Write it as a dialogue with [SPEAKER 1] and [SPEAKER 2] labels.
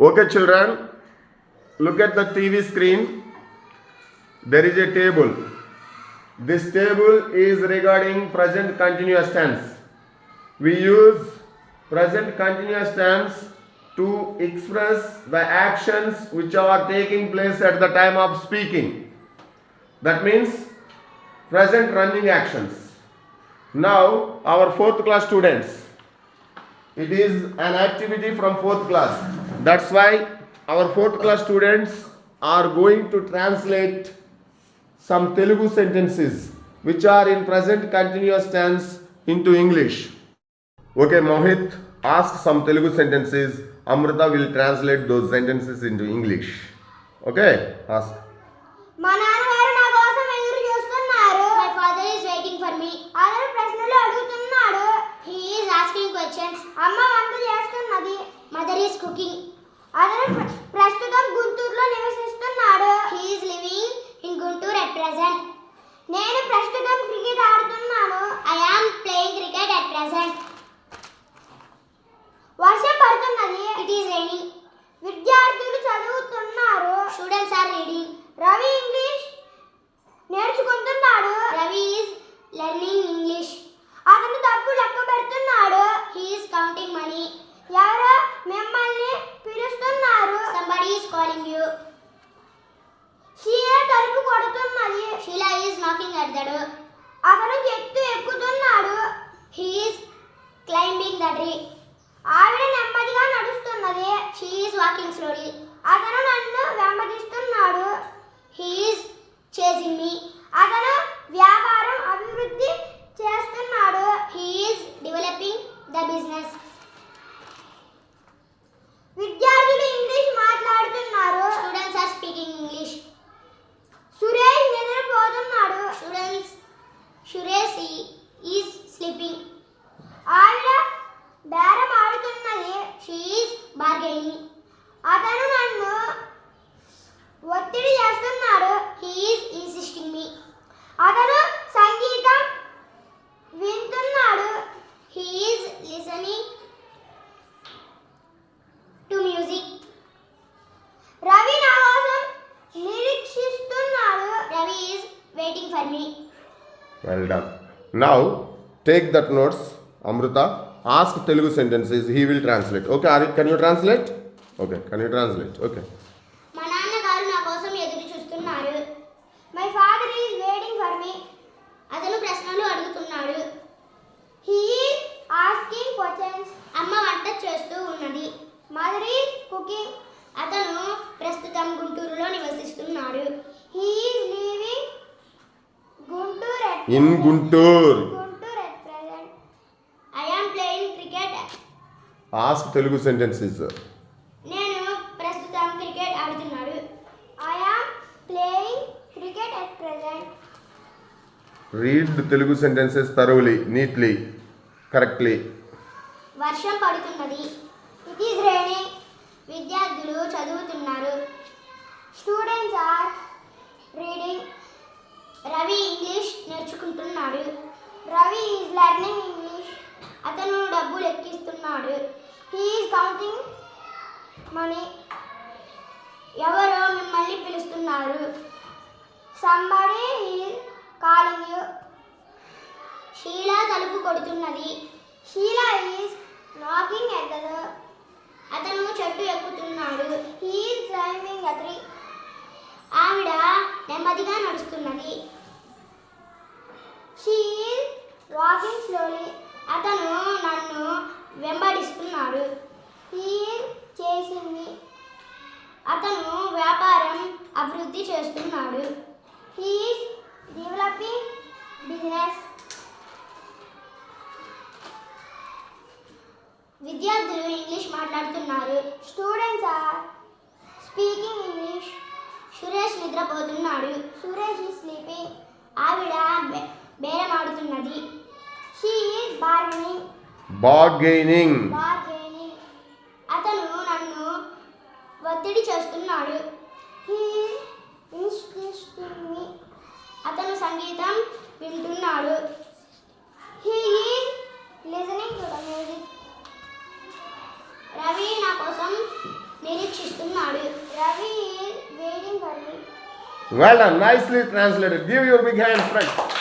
[SPEAKER 1] Okay, children, look at the TV screen. There is a table. This table is regarding present continuous tense. We use present continuous tense to express the actions which are taking place at the time of speaking. That means present running actions. Now, our fourth class students, it is an activity from fourth class. That's why our fourth class students are going to translate some Telugu sentences which are in present continuous tense into English. Okay, Mohit, ask some Telugu sentences. Amrita will translate those sentences into English. Okay, ask.
[SPEAKER 2] మా నాన్నగారు నా కోసం ఎదురు చూస్తున్నారు. My father is waiting for me. అతను ప్రశ్నలు అడుగుతున్నాడు. He is asking questions. అమ్మ వంట చేస్తున్నది. Mother is cooking. అతను ప్రస్తుతం గుంటూరులో నివసిస్తున్నాడు. He is living in Guntur at present. నేను ప్రస్తుతం క్రికెట్ ఆడుతున్నాను. I am playing cricket at present. వర్షం పడుతున్నది. It is raining. విద్యార్థులు చదువుతున్నారు. Students are reading. Ravi English నేర్చుకుంటున్నాడు. Ravi is learning English. అతను డబ్బు లెక్క పెడుతున్నాడు. He is counting money. ఎవరో మిమ్మల్ని పిలుస్తున్నారు. Somebody is calling you. Sheela తలుపు కొడుతున్నది. Sheila is knocking at the door. అతను చెట్టు ఎక్కుతున్నాడు. He is climbing the tree. ఆవిడ నెమ్మదిగా నడుస్తున్నది. She is walking slowly. అతను నన్ను వెంబడిస్తున్నాడు. He is chasing me. అతను వ్యాపారం అభివృద్ధి చేస్తున్నాడు. He is developing the business. విద్యార్థులు ఇంగ్లీష్ మాట్లాడుతున్నారు. Students are speaking English. Suresh నిద్రపోతున్నాడు. Suresh is sleeping. ఆవిడ బేరం ఆడుతున్నది. She is bargaining. అతను నన్ను ఒత్తిడి చేస్తున్నాడు. He is insisting me. అతను సంగీతం వింటున్నాడు. He is listening to music. Ravi నా కోసం నిరీక్షిస్తున్నాడు. Ravi is waiting for me.
[SPEAKER 1] Well done. Now, take that notes, Amrita. Ask Telugu sentences. He will translate. Okay, can you translate? Okay, can you translate? Okay.
[SPEAKER 2] మా నాన్నగారు నా కోసం ఎదురు చూస్తున్నారు. My father is waiting for me. అతను ప్రశ్నలు అడుగుతున్నాడు. He is asking questions. అమ్మ వంట చేస్తూ ఉన్నది. Mother is cooking. అతను ప్రస్తుతం గుంటూరులో నివసిస్తున్నాడు. He is living
[SPEAKER 1] in Guntur
[SPEAKER 2] at present. I am playing cricket.
[SPEAKER 1] Ask Telugu sentences.
[SPEAKER 2] నేను ప్రస్తుతం క్రికెట్ ఆడుతున్నాడు. I am playing cricket at present.
[SPEAKER 1] Read the Telugu sentences thoroughly, neatly, correctly.
[SPEAKER 2] వర్షం పడుతున్నది. It is raining. విద్యార్థులు చదువుతున్నారు. Students are reading. Ravi English నేర్చుకుంటున్నాడు. Ravi is learning English. అతను డబ్బు లెక్కిస్తున్నాడు. He is counting money. ఎవరో మిమ్మల్ని పిలుస్తున్నారు. Somebody is calling you. Sheela తలుపు కొడుతున్నది. Sheila is knocking at the door. అతను చెట్టు ఎక్కుతున్నాడు. He is climbing a tree. ఆవిడ నెమ్మదిగా నడుస్తున్నది. She is walking slowly. అతను నన్ను వెంబడిస్తున్నాడు. He is chasing me. అతను వ్యాపారం అభివృద్ధి చేస్తున్నాడు. He is developing business. విద్యార్థులు ఇంగ్లీష్ మాట్లాడుతున్నారు. Students are speaking English. Suresh నిద్రపోతున్నాడు. Suresh is sleeping. ఆవిడ బేరం ఆడుతున్నది. She is bargaining. అతను నన్ను ఒత్తిడి చేస్తున్నాడు. He is insisting me. అతను సంగీతం వింటున్నాడు. He is listening to the music. Ravi నా కోసం నిరీక్ష
[SPEAKER 1] Well done. Nicely translated. Give your big hand, friend.